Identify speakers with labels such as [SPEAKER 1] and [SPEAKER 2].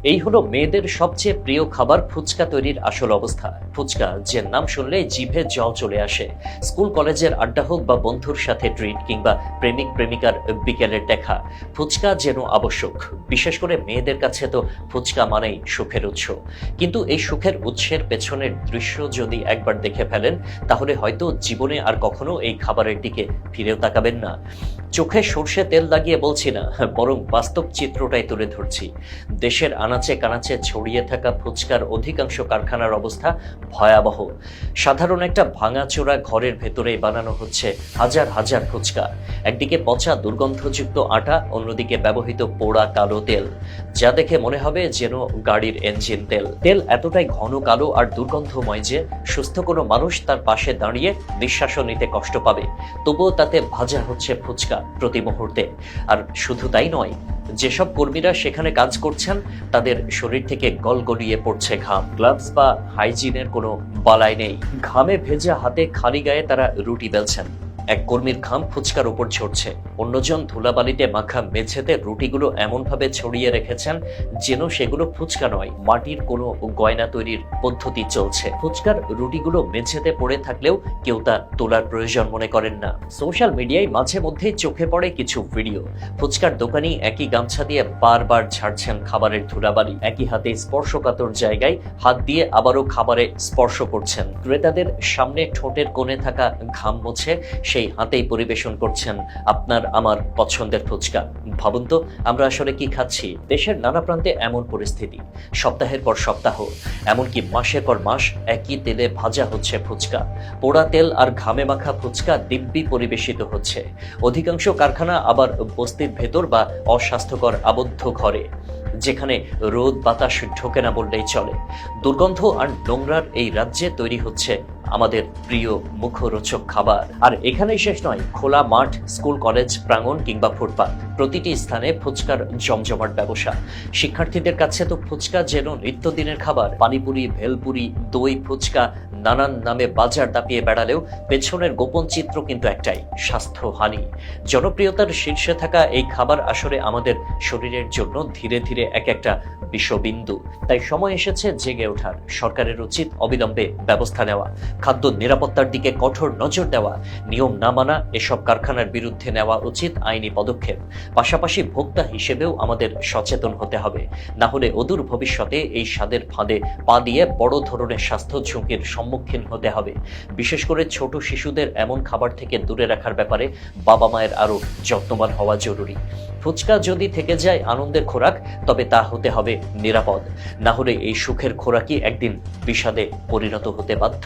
[SPEAKER 1] এই হলো মেয়েদের সবচেয়ে প্রিয় খাবার ফুচকা তৈরির আসল অবস্থা। ফুচকা যে নাম শুনলে জিভে জল চলে আসে। স্কুল কলেজের আড্ডা হোক বা বন্ধুর সাথে ট্রিট কিংবা প্রেমিক প্রেমিকার বিকেলের দেখা, ফুচকা যেন আবশ্যক। বিশেষ করে মেয়েদের কাছে তো ফুচকা মানেই সুখের উৎস। কিন্তু এই সুখের উৎসের পেছনের দৃশ্য যদি একবার দেখে ফেলেন, তাহলে হয়তো জীবনে আর কখনো এই খাবারের দিকে ফিরেও তাকাবেন না। চোখে সর্ষে তেল লাগিয়ে বলছি না, বরং বাস্তব চিত্রটাই তুলে ধরছি। দেশের আনাচে কানাচে ছড়িয়ে থাকা ফুচকার অধিকাংশ কারখানার অবস্থা ভয়াবহ। সাধারণ একটা ভাঙাচোরা ঘরের ভেতরেই বানানো হচ্ছে হাজার হাজার ফুচকা। একদিকে পচা দুর্গন্ধযুক্ত আটা, অন্যদিকে ব্যবহৃত পোড়া কালো তেল, যা দেখে মনে হবে যেন গাড়ির ইঞ্জিন তেল। তেল এতটাই ঘন কালো আর দুর্গন্ধময় যে সুস্থ কোনো মানুষ তার পাশে দাঁড়িয়ে নিঃশ্বাসও নিতে কষ্ট পাবে। তবুও তাতে ভাজা হচ্ছে ফুচকা প্রতি মুহূর্তে। আর শুধু তাই নয়, যেসব কর্মীরা সেখানে কাজ করছেন তাদের শরীর থেকে গলগলিয়ে পড়ছে ঘাম। গ্লাভস বা হাইজিনের কোনো বালাই নেই। ঘামে ভেজা হাতে খালি গায়ে তারা রুটি বেলছেন। এক কর্মীর ঘাম ফুচকার উপর ঝরছে, অন্যজন ধুলাবালিতে মাখা মেঝেতে রুটিগুলো এমনভাবে ছড়িয়ে রেখেছেন যেন সেগুলো ফুচকা নয়, মাটির কোনো গয়না তৈরির পদ্ধতি চলছে। ফুচকার রুটিগুলো মেঝেতে পড়ে থাকলেও কেউ তা তোলার প্রয়োজন মনে করেন না। সোশ্যাল মিডিয়ায় মাঝে মধ্যেই চোখে পড়ে কিছু ভিডিও। ফুচকার দোকানি একই গামছা দিয়ে বারবার ঝাড়ছেন খাবারের ধুলাবালি, একই হাতে স্পর্শকাতর জায়গায় হাত দিয়ে আবারও খাবারে স্পর্শ করছেন। ক্রেতাদের সামনে ঠোঁটের কোণে থাকা ঘাম মুছে সেই হাতেই পরিবেশন করছেন আপনার আমার পছন্দের ফুচকা। ভাবুন তো, আমরা আসলে কি খাচ্ছি? দেশের নানা প্রান্তে এমন পরিস্থিতি। সপ্তাহের পর সপ্তাহ, এমনকি মাসের পর মাস একই তেলে ভাজা হচ্ছে ফুচকা। পোড়া তেল আর ঘামে মাখা ফুচকা দিব্যি পরিবেশিত হচ্ছে। অধিকাংশ কারখানা আবার বস্তির ভেতর বা অস্বাস্থ্যকর আবদ্ধ ঘরে, যেখানে রোদ বাতাস ঢোকে না বললেই চলে। দুর্গন্ধ আর নোংরার এই রাজ্যে তৈরি হচ্ছে আমাদের প্রিয় মুখরোচক খাবার। আর এখানেই শেষ নয়, খোলা মাঠ, স্কুল কলেজ প্রাঙ্গণ কিংবা ফুটপাত, প্রতিটি স্থানে ফুচকার জমজমাট ব্যবসা। শিক্ষার্থীদের কাছে তো ফুচকা যেন নিত্যদিনের খাবার। পানিপুরি, ভেলপুরি, দই ফুচকা নানান নামে বাজার দাপিয়ে বেড়ালেও পেছনের গোপন চিত্র কিন্তু একটাই: স্বাস্থ্যহানি। জনপ্রিয়তার শীর্ষে থাকা এই খাবার আসলে আমাদের শরীরের জন্য ধীরে ধীরে এক একটা বিষবিন্দু। তাই সময় এসেছে জেগে ওঠার। সরকারের উচিত অবিলম্বে ব্যবস্থা নেওয়া, খাদ্য নিরাপত্তার দিকে কঠোর নজর দেওয়া, নিয়ম না মানা এসব কারখানার বিরুদ্ধে নেওয়া উচিত আইনি পদক্ষেপ। পাশাপাশি ভোক্তা হিসেবেও আমাদের সচেতন হতে হবে। না হলে অদূর ভবিষ্যতে এই স্বাদের ফাঁদে পা দিয়ে বড় ধরনের স্বাস্থ্য ঝুঁকির সম্মুখীন হতে হবে। বিশেষ করে ছোট শিশুদের এমন খাবার থেকে দূরে রাখার ব্যাপারে বাবা মায়ের আরও যত্নবান হওয়া জরুরি। ফুচকা যদি থেকে যায় আনন্দের খোরাক, তবে তা হতে হবে নিরাপদ। না হলে এই সুখের খোরাকই একদিন বিষাদে পরিণত হতে বাধ্য।